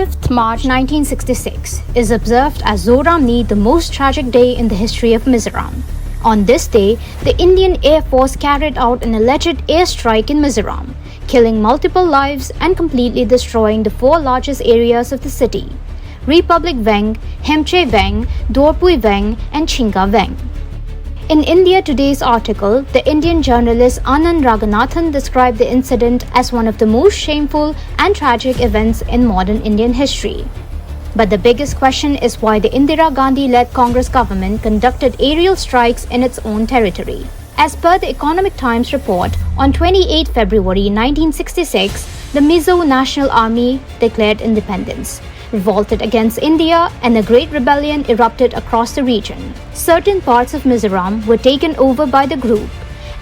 5th March 1966 is observed as Zoramni, the most tragic day in the history of Mizoram. On this day, the Indian Air Force carried out an alleged airstrike in Mizoram, killing multiple lives and completely destroying the four largest areas of the city: Republic Veng, Hemche Veng, Dorpui Veng, and Chinka Veng. In India Today's article, the Indian journalist Anand Raghunathan described the incident as one of the most shameful and tragic events in modern Indian history. But the biggest question is why the Indira Gandhi-led Congress government conducted aerial strikes in its own territory. As per the Economic Times report, on 28 February 1966, the Mizo National Army declared independence, revolted against India, and a great rebellion erupted across the region. Certain parts of Mizoram were taken over by the group,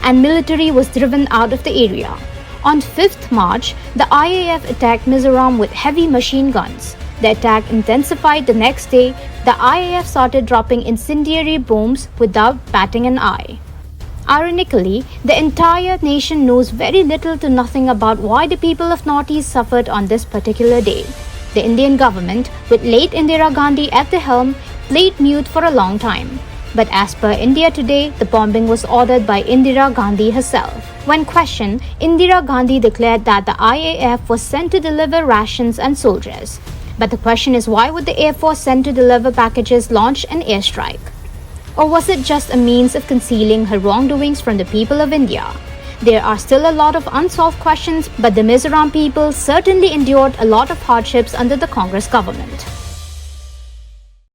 and military was driven out of the area. On 5th March, the IAF attacked Mizoram with heavy machine guns. The attack intensified the next day. The IAF started dropping incendiary bombs without batting an eye. Ironically, the entire nation knows very little to nothing about why the people of Northeast suffered on this particular day. The Indian government, with late Indira Gandhi at the helm, played mute for a long time. But as per India Today, the bombing was ordered by Indira Gandhi herself. When questioned, Indira Gandhi declared that the IAF was sent to deliver rations and soldiers. But the question is, why would the Air Force sent to deliver packages launch an airstrike? Or was it just a means of concealing her wrongdoings from the people of India? There are still a lot of unsolved questions, but the Mizoram people certainly endured a lot of hardships under the Congress government.